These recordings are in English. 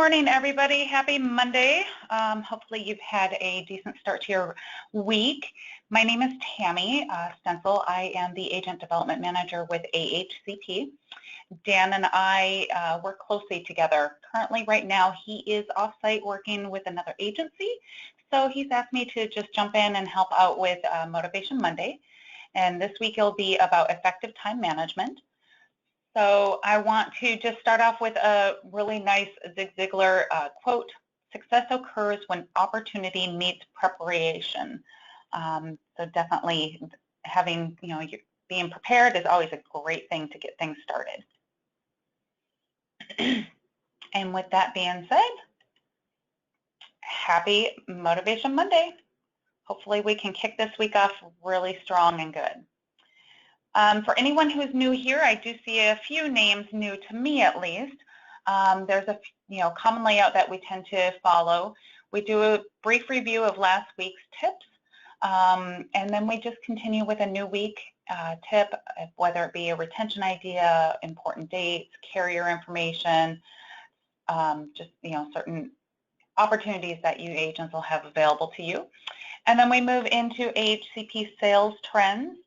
morning, everybody. Happy Monday. Hopefully you've had a decent start to your week. My name is Tammy Stencil. I am the Agent Development Manager with AHCP. Dan and I work closely together. Currently, right now, he is off-site working with another agency, so he's asked me to just jump in and help out with Motivation Monday. And this week it'll be about effective time management. So I want to just start off with a really nice Zig Ziglar quote: "Success occurs when opportunity meets preparation." So definitely having, being prepared is always a great thing to get things started. And with that being said, happy Motivation Monday. Hopefully we can kick this week off really strong and good. For anyone who's new here, I do see a few names new to me at least. There's a common layout that we tend to follow. We do a brief review of last week's tips, and then we just continue with a new week tip, whether it be a retention idea, important dates, carrier information, just certain opportunities that you agents will have available to you. And then we move into AHCP sales trends.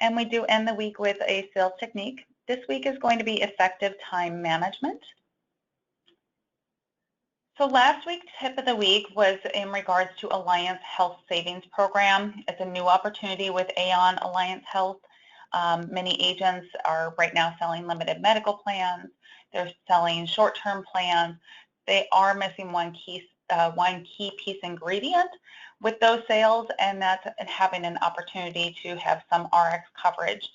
And we do end the week with a sales technique. This week is going to be effective time management. So last week's tip of the week was in regards to Alliance Health Savings Program. It's a new opportunity with Aon Alliance Health. Many agents are right now selling limited medical plans. They're selling short-term plans. They are missing one key piece ingredient with those sales, and that's having an opportunity to have some RX coverage.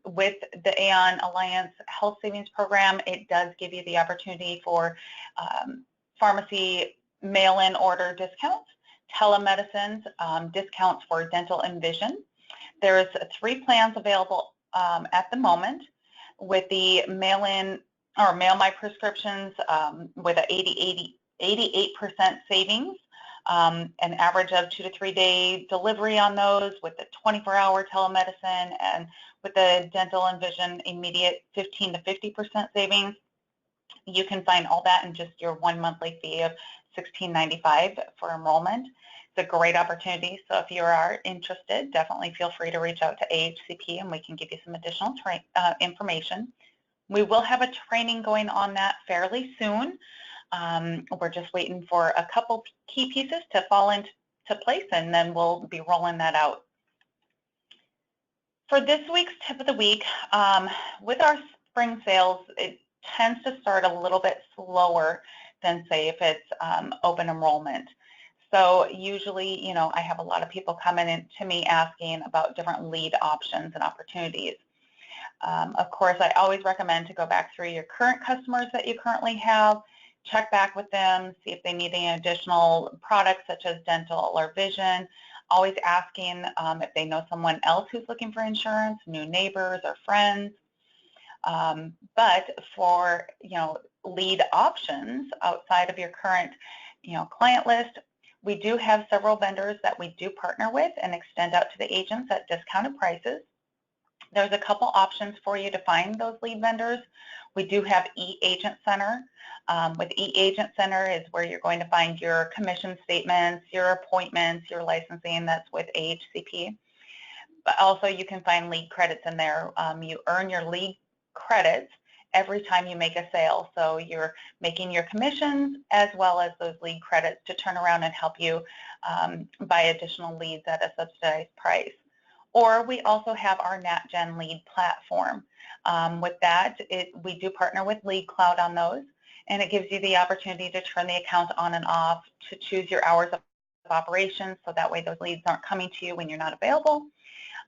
With the Aon Alliance Health Savings Program, it does give you the opportunity for pharmacy mail-in order discounts, telemedicine, discounts for dental and vision. There's 3 plans available at the moment with the mail-in or mail my prescriptions with an 88% savings, an average of 2 to 3 day delivery on those, with the 24-hour telemedicine, and with the dental and vision immediate 15 to 50% savings. You can find all that in just your 1 monthly fee of $16.95 for enrollment. It's a great opportunity, so if you are interested, definitely feel free to reach out to AHCP and we can give you some additional information. We will have a training going on that fairly soon. We're just waiting for a couple key pieces to fall into place, and then we'll be rolling that out. For this week's tip of the week, with our spring sales, it tends to start a little bit slower than, say, if it's open enrollment. So usually, I have a lot of people coming in to me asking about different lead options and opportunities. Of course, I always recommend to go back through your current customers that you currently have, check back with them, see if they need any additional products such as dental or vision. Always asking if they know someone else who's looking for insurance, new neighbors or friends. But for lead options outside of your current client list, we do have several vendors that we do partner with and extend out to the agents at discounted prices. There's a couple options for you to find those lead vendors. We do have eAgent Center. With eAgent Center is where you're going to find your commission statements, your appointments, your licensing. That's with AHCP. But also you can find lead credits in there. You earn your lead credits every time you make a sale. So you're making your commissions as well as those lead credits to turn around and help you buy additional leads at a subsidized price. Or we also have our NatGen lead platform. With that, we do partner with Lead Cloud on those, and it gives you the opportunity to turn the account on and off, to choose your hours of operation, so that way those leads aren't coming to you when you're not available.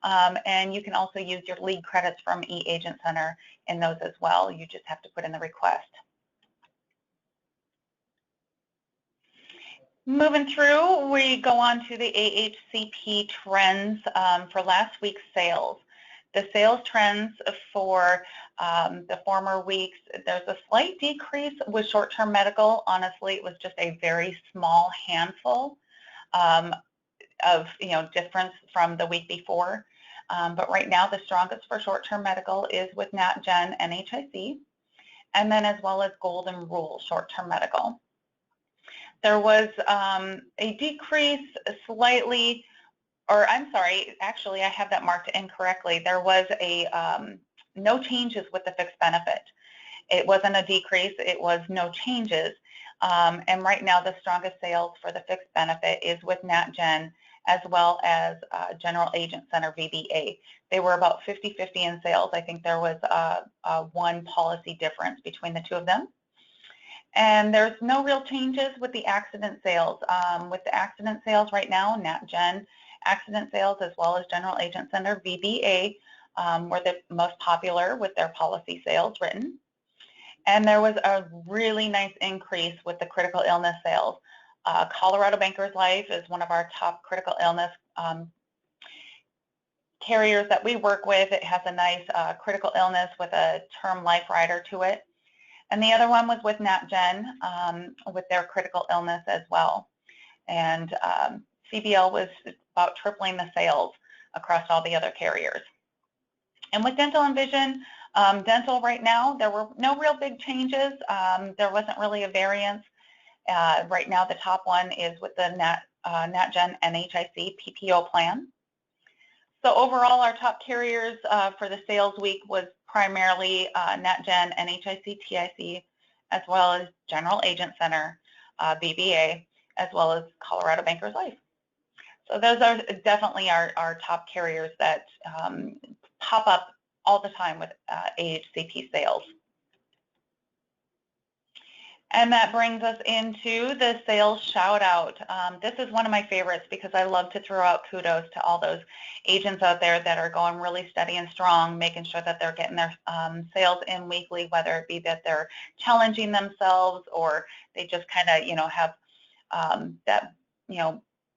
And you can also use your lead credits from eAgent Center in those as well. You just have to put in the request. Moving through, we go on to the AHCP trends for last week's sales. The sales trends for the former weeks, there's a slight decrease with short-term medical. Honestly, it was just a very small handful of difference from the week before. But right now, the strongest for short-term medical is with NatGen NHIC. and then as well as Golden Rule short-term medical. There was a decrease slightly, or I'm sorry, actually I have that marked incorrectly. There was a no changes with the fixed benefit. It wasn't a decrease, it was no changes. And right now the strongest sales for the fixed benefit is with NatGen as well as General Agent Center VBA. They were about 50-50 in sales. I think there was one policy difference between the two of them. And there's no real changes with the accident sales. With the accident sales right now, NatGen accident sales as well as General Agent Center VBA were the most popular with their policy sales written. And there was a really nice increase with the critical illness sales. Colorado Bankers Life is one of our top critical illness carriers that we work with. It has a nice critical illness with a term life rider to it. And the other one was with NatGen with their critical illness as well. And CBL was about tripling the sales across all the other carriers. And with dental and vision, dental right now, there were no real big changes. There wasn't really a variance. Right now, the top one is with the NatGen NHIC PPO plan. So overall, our top carriers for the sales week was primarily NatGen NHIC TIC, as well as General Agent Center VBA, as well as Colorado Bankers Life. So those are definitely our top carriers that pop up all the time with AHCP sales. And that brings us into the sales shout out. This is one of my favorites because I love to throw out kudos to all those agents out there that are going really steady and strong, making sure that they're getting their sales in weekly, whether it be that they're challenging themselves or they just kind of, have that,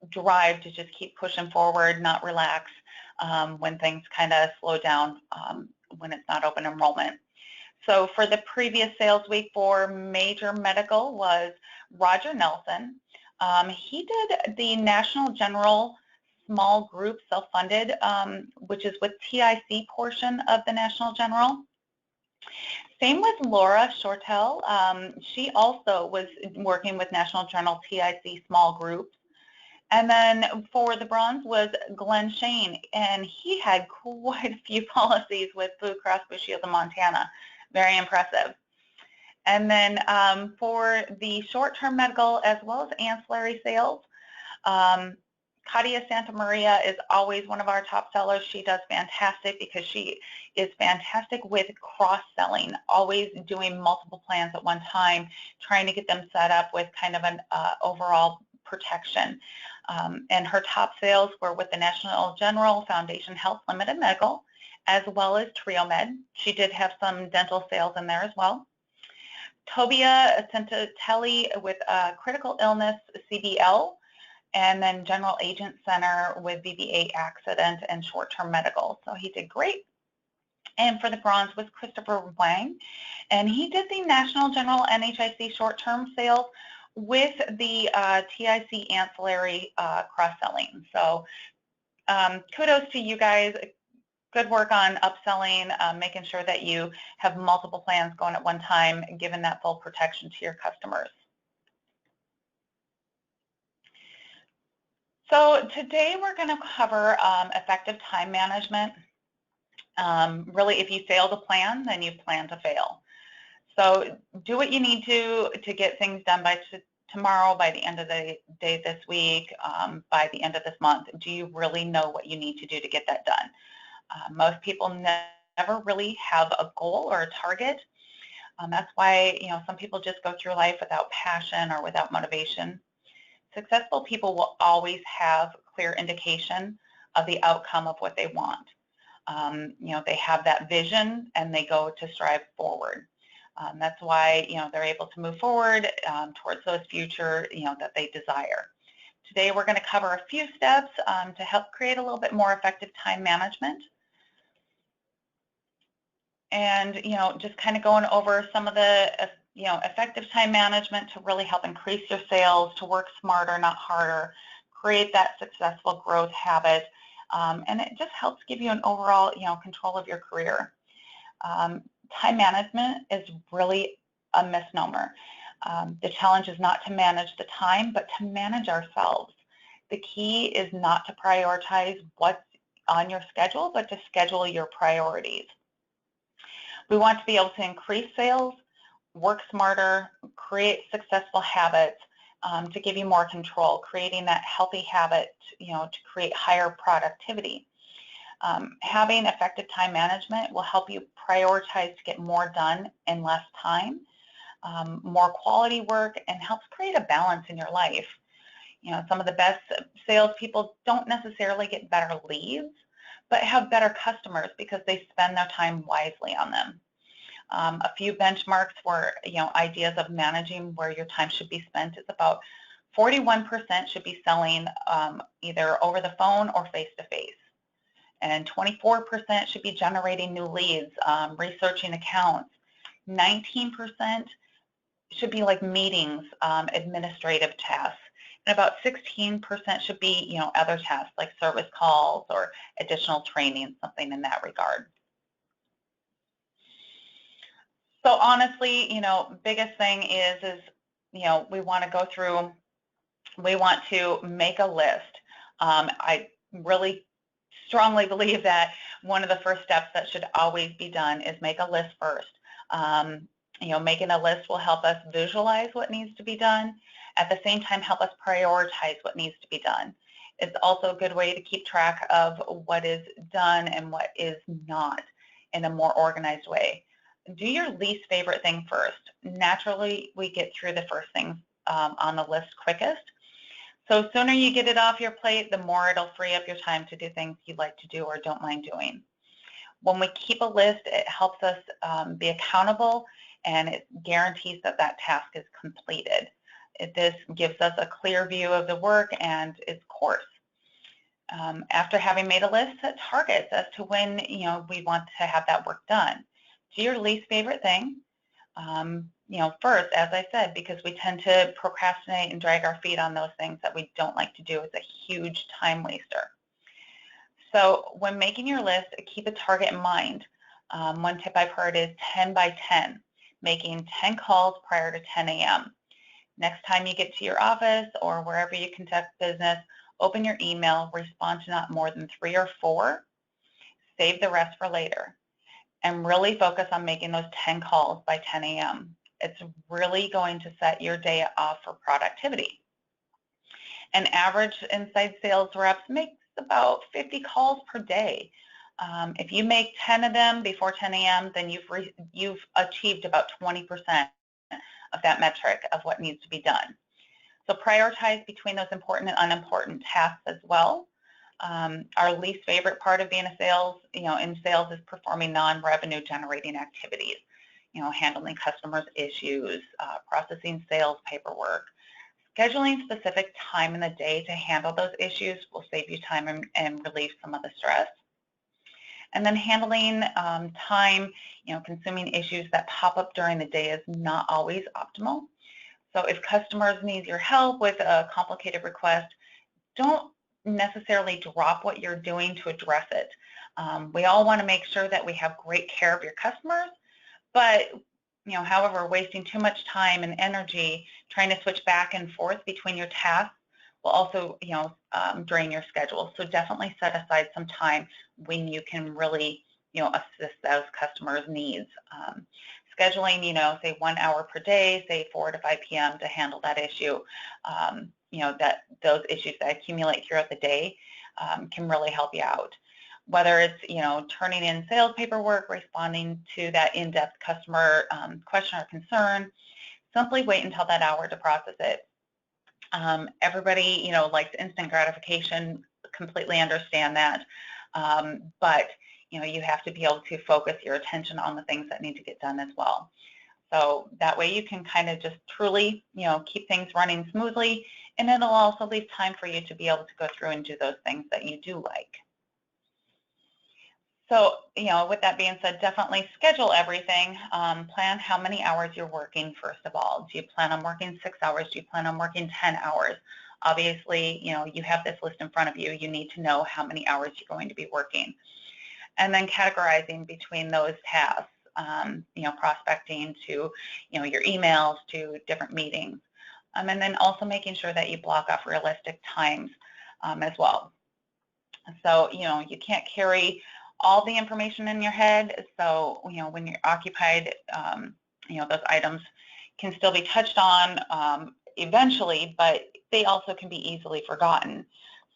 drive to just keep pushing forward, not relax when things kind of slow down when it's not open enrollment. So for the previous sales week for major medical was Roger Nelson. He did the National General Small Group Self-Funded, which is with TIC portion of the National General. Same with Laura Shortell. She also was working with National General TIC Small Groups. And then for the bronze was Glenn Shane, and he had quite a few policies with Blue Cross Blue Shield of Montana. Very impressive. And then for the short-term medical as well as ancillary sales, Katia Santa Maria is always one of our top sellers. She does fantastic because she is fantastic with cross-selling, always doing multiple plans at one time, trying to get them set up with kind of an overall protection. And her top sales were with the National General Foundation Health Limited Medical, as well as TrioMed. She did have some dental sales in there as well. Tobia Centitelli with critical illness CBL, and then General Agent Center with VBA accident and short-term medical. So he did great. And for the bronze was Christopher Wang, and he did the National General NHIC short-term sales with the TIC ancillary cross-selling. So kudos to you guys. Good work on upselling, making sure that you have multiple plans going at one time, giving that full protection to your customers. So today we're going to cover effective time management. Really, if you fail to plan, then you plan to fail. So do what you need to get things done by tomorrow, by the end of the day this week, by the end of this month. Do you really know what you need to do to get that done? Most people never really have a goal or a target. That's why, some people just go through life without passion or without motivation. Successful people will always have clear indication of the outcome of what they want. They have that vision and they go to strive forward. That's why, they're able to move forward towards those future, that they desire. Today, we're going to cover a few steps to help create a little bit more effective time management. And, just kind of going over some of the, effective time management to really help increase your sales, to work smarter, not harder, create that successful growth habit. And it just helps give you an overall, control of your career. time management is really a misnomer. The challenge is not to manage the time, but to manage ourselves. The key is not to prioritize what's on your schedule, but to schedule your priorities. We want to be able to increase sales, work smarter, create successful habits to give you more control, creating that healthy habit, to create higher productivity. Having effective time management will help you prioritize to get more done in less time, more quality work, and helps create a balance in your life. Some of the best salespeople don't necessarily get better leads, but have better customers because they spend their time wisely on them. A few benchmarks for ideas of managing where your time should be spent is about 41% should be selling either over the phone or face-to-face. And 24% should be generating new leads, researching accounts. 19% should be like meetings, administrative tasks. And about 16% should be, other tasks like service calls or additional training, something in that regard. So honestly, biggest thing is we want to go through, we want to make a list. I really strongly believe that one of the first steps that should always be done is make a list first. Making a list will help us visualize what needs to be done. At the same time, help us prioritize what needs to be done. It's also a good way to keep track of what is done and what is not in a more organized way. Do your least favorite thing first. Naturally, we get through the first things on the list quickest. So the sooner you get it off your plate, the more it'll free up your time to do things you like to do or don't mind doing. When we keep a list, it helps us be accountable, and it guarantees that that task is completed. This gives us a clear view of the work and its course. After having made a list, set targets as to when we want to have that work done. Do your least favorite thing. First, as I said, because we tend to procrastinate and drag our feet on those things that we don't like to do. It's a huge time waster. So when making your list, keep a target in mind. One tip I've heard is 10 by 10, making 10 calls prior to 10 a.m. Next time you get to your office or wherever you conduct business, open your email, respond to not more than 3 or 4, save the rest for later, and really focus on making those 10 calls by 10 a.m. It's really going to set your day off for productivity. An average inside sales reps makes about 50 calls per day. If you make 10 of them before 10 a.m., then you've achieved about 20% of that metric of what needs to be done. So prioritize between those important and unimportant tasks as well. Our least favorite part of being in sales is performing non-revenue generating activities, handling customers' issues, processing sales paperwork. Scheduling specific time in the day to handle those issues will save you time and relieve some of the stress. And then handling time, consuming issues that pop up during the day is not always optimal. So if customers need your help with a complicated request, don't necessarily drop what you're doing to address it. We all want to make sure that we have great care of your customers, but however, wasting too much time and energy trying to switch back and forth between your tasks will also, drain your schedule. So definitely set aside some time when you can really, assist those customers' needs. Scheduling, say 1 hour per day, say 4 to 5 p.m. to handle that issue. That those issues that accumulate throughout the day can really help you out. Whether it's, turning in sales paperwork, responding to that in-depth customer question or concern, simply wait until that hour to process it. Everybody, likes instant gratification, completely understand that. But, you have to be able to focus your attention on the things that need to get done as well. So that way you can kind of just truly, keep things running smoothly, and it'll also leave time for you to be able to go through and do those things that you do like. So, with that being said, definitely schedule everything. Plan how many hours you're working, first of all. Do you plan on working 6 hours? Do you plan on working 10 hours? Obviously, you have this list in front of you. You need to know how many hours you're going to be working. And then categorizing between those tasks. prospecting to, your emails to different meetings. And then also making sure that you block off realistic times as well. So, you can't carry all the information in your head. So, when you're occupied, those items can still be touched on eventually, but they also can be easily forgotten.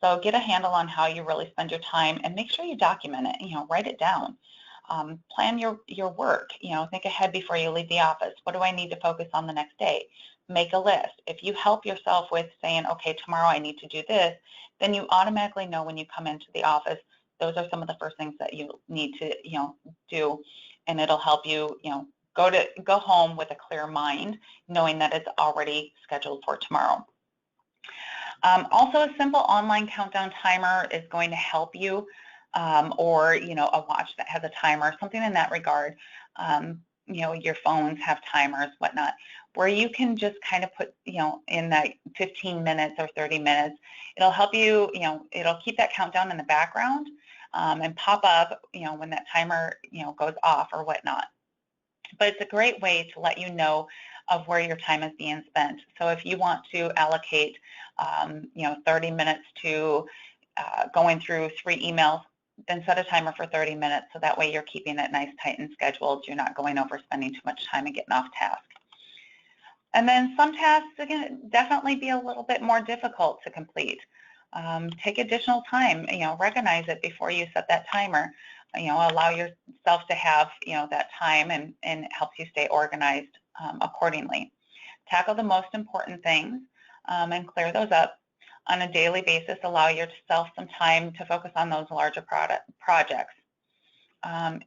So get a handle on how you really spend your time and make sure you document it, write it down. Plan your work, think ahead before you leave the office. What do I need to focus on the next day? Make a list. If you help yourself with saying, okay, tomorrow I need to do this, then you automatically know when you come into the office, those are some of the first things that you need to, do, and it'll help you, go home with a clear mind, knowing that it's already scheduled for tomorrow. Also, a simple online countdown timer is going to help you, or a watch that has a timer, something in that regard. Your phones have timers, whatnot, where you can just kind of put, in that 15 minutes or 30 minutes. It'll help you, it'll keep that countdown in the background and pop up, when that timer, goes off or whatnot. But it's a great way to let you know of where your time is being spent. So if you want to allocate, 30 minutes to going through 3 emails, then set a timer for 30 minutes so that way you're keeping it nice, tight, and scheduled. You're not going over spending too much time and getting off task. And then some tasks are going to definitely be a little bit more difficult to complete. Take additional time, recognize it before you set that timer. Allow yourself to have, that time and it helps you stay organized accordingly. Tackle the most important things and clear those up. On a daily basis, allow yourself some time to focus on those larger projects.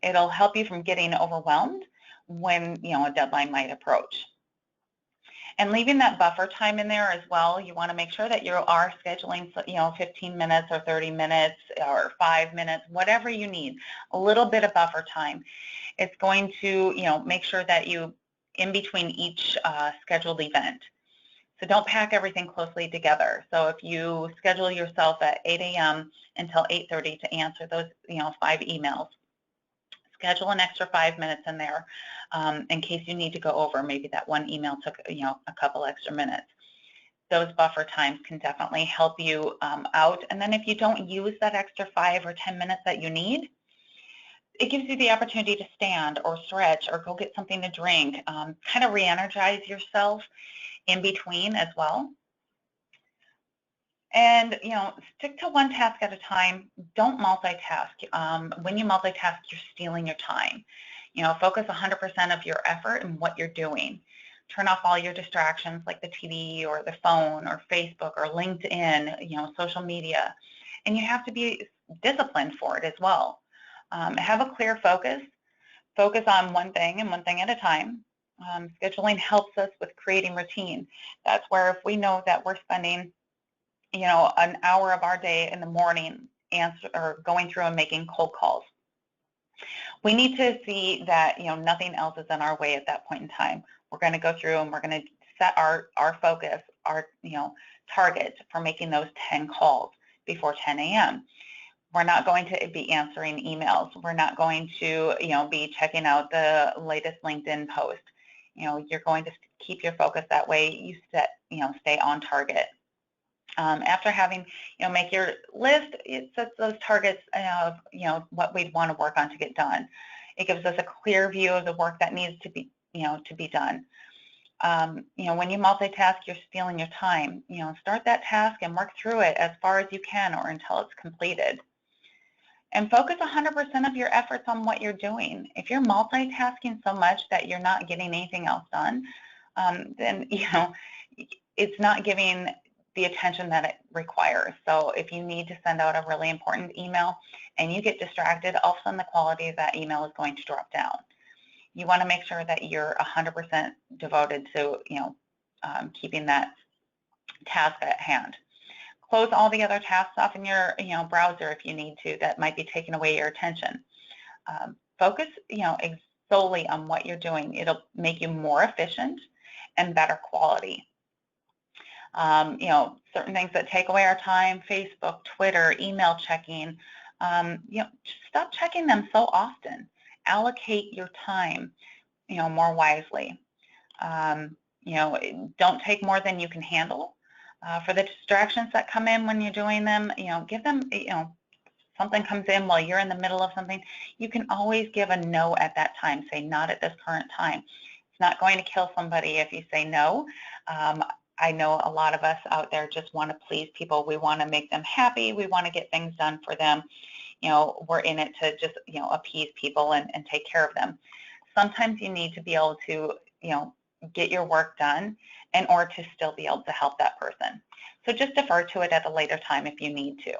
It'll help you from getting overwhelmed when, a deadline might approach. And leaving that buffer time in there as well, you want to make sure that you are scheduling, 15 minutes or 30 minutes or 5 minutes, whatever you need, a little bit of buffer time. It's going to, make sure that you, in between each scheduled event. So don't pack everything closely together. So if you schedule yourself at 8 a.m. until 8:30 to answer those, 5 emails, schedule an extra 5 minutes in there in case you need to go over. Maybe that one email took, a couple extra minutes. Those buffer times can definitely help you out. And then if you don't use that extra 5 or 10 minutes that you need, it gives you the opportunity to stand or stretch or go get something to drink, kind of re-energize yourself in between as well. And, stick to one task at a time. Don't multitask. When you multitask, you're stealing your time. Focus 100% of your effort in what you're doing. Turn off all your distractions like the TV or the phone or Facebook or LinkedIn, social media. And you have to be disciplined for it as well. Have a clear focus. Focus on one thing and one thing at a time. Scheduling helps us with creating routine. That's where if we know that we're spending, an hour of our day in the morning going through and making cold calls, we need to see that, nothing else is in our way at that point in time. We're going to go through and we're going to set our focus, our, target for making those 10 calls before 10 a.m. We're not going to be answering emails. We're not going to, be checking out the latest LinkedIn post. You're going to keep your focus that way. You stay on target. After having, make your list, it sets those targets of, what we'd want to work on to get done. It gives us a clear view of the work that needs to be, done. When you multitask, you're stealing your time. Start that task and work through it as far as you can or until it's completed. And focus 100% of your efforts on what you're doing. If you're multitasking so much that you're not getting anything else done, then, it's not giving the attention that it requires. So if you need to send out a really important email and you get distracted, all of a sudden the quality of that email is going to drop down. You want to make sure that you're 100% devoted to, keeping that task at hand. Close all the other tasks off in your, browser if you need to. That might be taking away your attention. Focus, solely on what you're doing. It'll make you more efficient and better quality. Certain things that take away our time, Facebook, Twitter, email checking, just stop checking them so often allocate your time, more wisely. Don't take more than you can handle. For the distractions that come in when you're doing them, give them, something comes in while you're in the middle of something, you can always give a no at that time. Say, not at this current time. It's not going to kill somebody if you say no. I know a lot of us out there just want to please people. We want to make them happy. We want to get things done for them. We're in it to just, appease people and take care of them. Sometimes you need to be able to, get your work done in order to still be able to help that person. So just defer to it at a later time if you need to.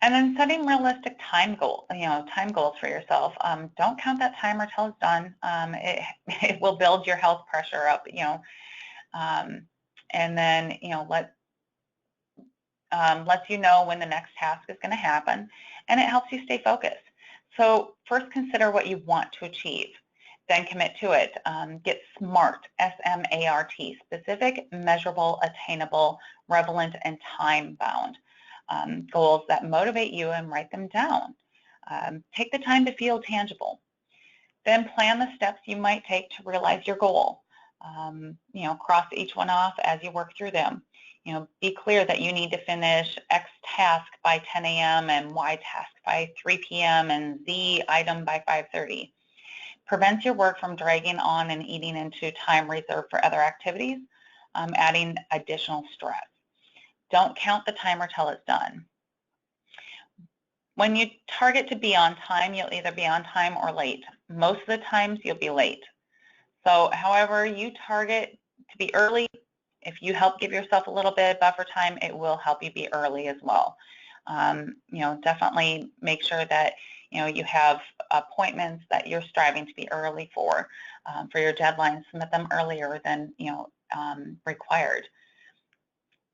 And then setting realistic time goals for yourself. Don't count that timer till it's done. It will build your health pressure up, and then, lets you know when the next task is going to happen, and it helps you stay focused. So first consider what you want to achieve, then commit to it. Get SMART, S-M-A-R-T, specific, measurable, attainable, relevant, and time-bound. Goals that motivate you, and write them down. Take the time to feel tangible. Then plan the steps you might take to realize your goal. Cross each one off as you work through them. Be clear that you need to finish X task by 10 a.m. and Y task by 3 p.m. and Z item by 5:30. Prevents your work from dragging on and eating into time reserved for other activities, adding additional stress. Don't count the timer till it's done. When you target to be on time, you'll either be on time or late. Most of the times you'll be late. So however you target to be early, if you help give yourself a little bit of buffer time, it will help you be early as well. Definitely make sure that you have appointments that you're striving to be early for your deadlines. Submit them earlier than required.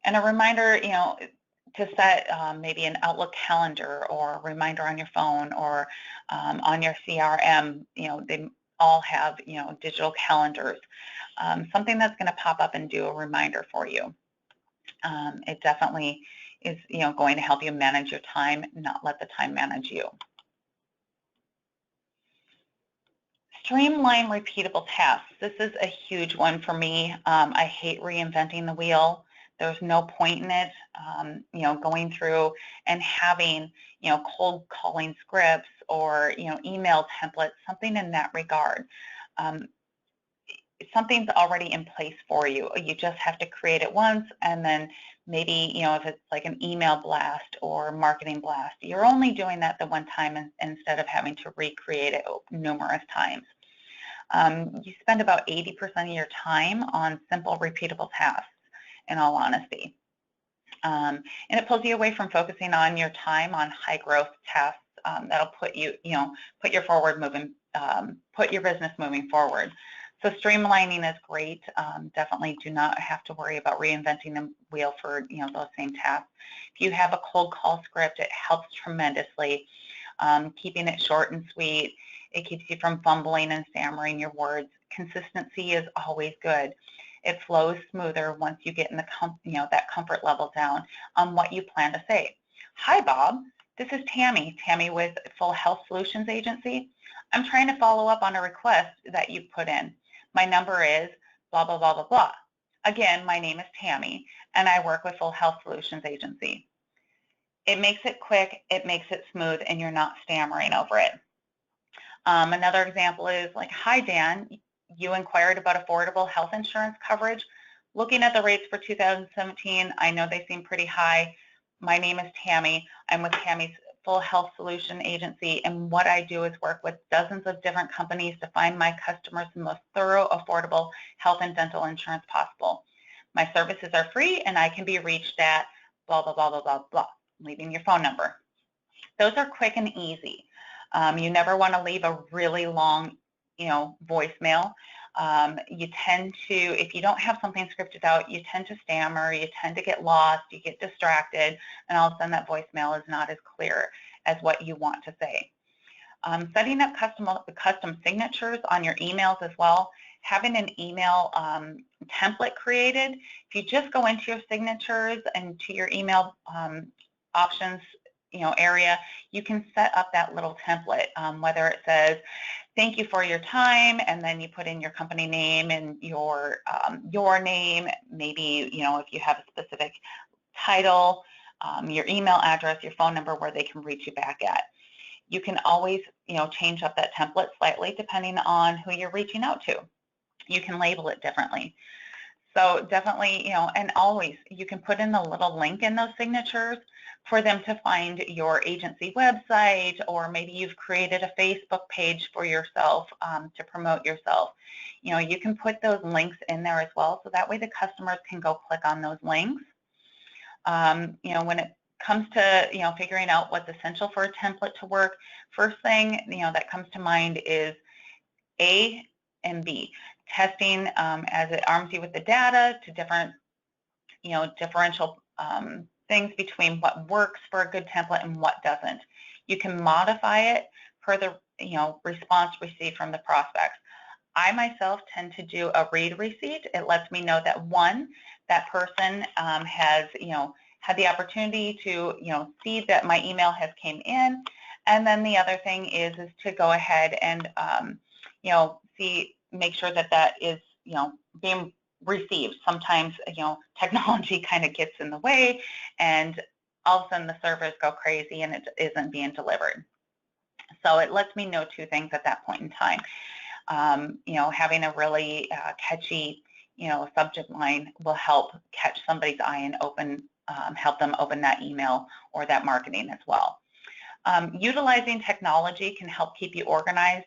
And a reminder, to set maybe an Outlook calendar or a reminder on your phone or on your CRM. They all have digital calendars. Something that's going to pop up and do a reminder for you. It definitely is going to help you manage your time, not let the time manage you. Streamline repeatable tasks. This is a huge one for me. I hate reinventing the wheel. There's no point in it, going through and having, cold calling scripts or, email templates, something in that regard. Something's already in place for you. You just have to create it once, and then maybe, if it's like an email blast or marketing blast, you're only doing that the one time instead of having to recreate it numerous times. You spend about 80% of your time on simple, repeatable tasks, in all honesty. And it pulls you away from focusing on your time on high growth tasks that'll put you, put your business moving forward. So streamlining is great. Definitely do not have to worry about reinventing the wheel for those same tasks. If you have a cold call script, it helps tremendously. Keeping it short and sweet, it keeps you from fumbling and stammering your words. Consistency is always good. It flows smoother once you get in the that comfort level down on what you plan to say. Hi, Bob. This is Tammy with Full Health Solutions Agency. I'm trying to follow up on a request that you put in. My number is blah, blah, blah, blah, blah. Again, my name is Tammy, and I work with Full Health Solutions Agency. It makes it quick, it makes it smooth, and you're not stammering over it. Another example is like, hi, Dan. You inquired about affordable health insurance coverage. Looking at the rates for 2017, I know they seem pretty high. My name is Tammy. I'm with Tammy's Full Health Solution Agency, and what I do is work with dozens of different companies to find my customers the most thorough, affordable health and dental insurance possible. My services are free, and I can be reached at blah, blah, blah, blah, blah, blah, leaving your phone number. Those are quick and easy. You never want to leave a really long voicemail. You tend to, if you don't have something scripted out, you tend to stammer, you tend to get lost, you get distracted, and all of a sudden that voicemail is not as clear as what you want to say. Setting up custom signatures on your emails as well. Having an email template created. If you just go into your signatures and to your email options area, you can set up that little template, whether it says, thank you for your time, and then you put in your company name and your name, maybe, if you have a specific title, your email address, your phone number, where they can reach you back at. You can always, change up that template slightly depending on who you're reaching out to. You can label it differently. So definitely, and always you can put in a little link in those signatures for them to find your agency website, or maybe you've created a Facebook page for yourself to promote yourself. You can put those links in there as well, so that way the customers can go click on those links. When it comes to, figuring out what's essential for a template to work, first thing, that comes to mind is A and B. Testing, as it arms you with the data to different, differential things between what works for a good template and what doesn't. You can modify it per the, response received from the prospects. I myself tend to do a read receipt. It lets me know that, one, that person has, had the opportunity to, see that my email has came in, and then the other thing is to go ahead and, make sure that that is, being received. Sometimes, technology kind of gets in the way, and all of a sudden the servers go crazy and it isn't being delivered. So it lets me know two things at that point in time. Having a really catchy, subject line will help catch somebody's eye and help them open that email or that marketing as well. Utilizing technology can help keep you organized.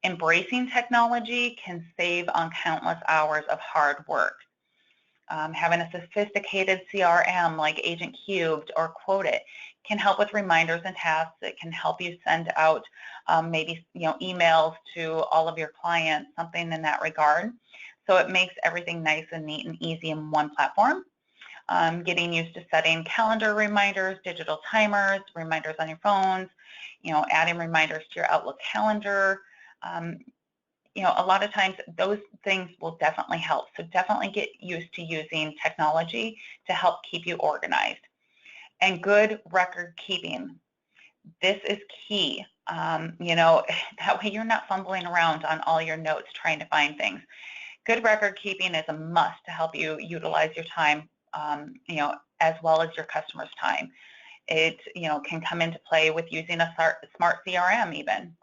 Embracing technology can save on countless hours of hard work. Having a sophisticated CRM like Agent Cubed or Quote It can help with reminders and tasks. It can help you send out maybe emails to all of your clients, something in that regard. So it makes everything nice and neat and easy in one platform. Getting used to setting calendar reminders, digital timers, reminders on your phones, adding reminders to your Outlook calendar. A lot of times those things will definitely help. So definitely get used to using technology to help keep you organized. And good record keeping. This is key. That way you're not fumbling around on all your notes trying to find things. Good record keeping is a must to help you utilize your time, as well as your customers' time. It, can come into play with using a smart CRM even.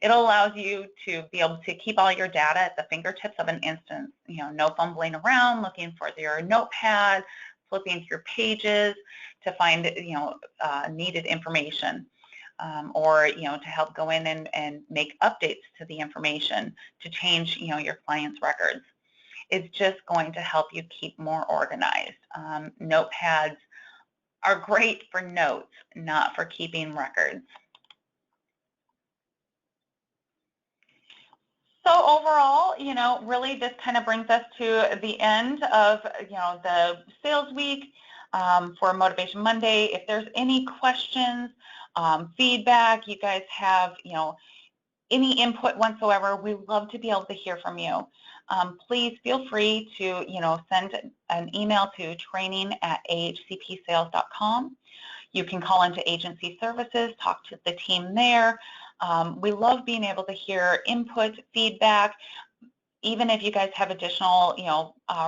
It allows you to be able to keep all your data at the fingertips of an instant, no fumbling around, looking for your notepad, flipping through pages to find, needed information, or, to help go in and make updates to the information to change, your client's records. It's just going to help you keep more organized. Notepads are great for notes, not for keeping records. So overall, really this kind of brings us to the end of, the sales week for Motivation Monday. If there's any questions, feedback, you guys have, any input whatsoever, we love to be able to hear from you. Please feel free to, send an email to training@ahcpsales.com. You can call into agency services, talk to the team there. We love being able to hear input, feedback, even if you guys have additional,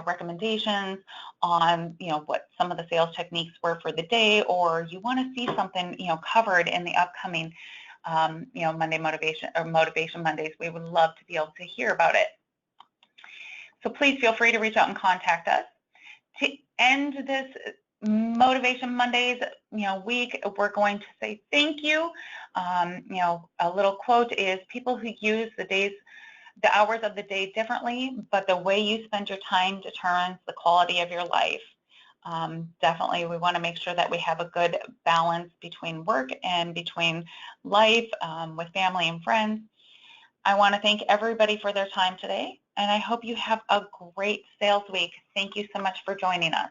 recommendations on, what some of the sales techniques were for the day, or you want to see something, covered in the upcoming, Monday Motivation or Motivation Mondays. We would love to be able to hear about it. So please feel free to reach out and contact us. To end this Motivation Mondays, week, we're going to say thank you. A little quote is, people who use the hours of the day differently, but the way you spend your time determines the quality of your life. Definitely, we want to make sure that we have a good balance between work and between life with family and friends. I want to thank everybody for their time today, and I hope you have a great sales week. Thank you so much for joining us.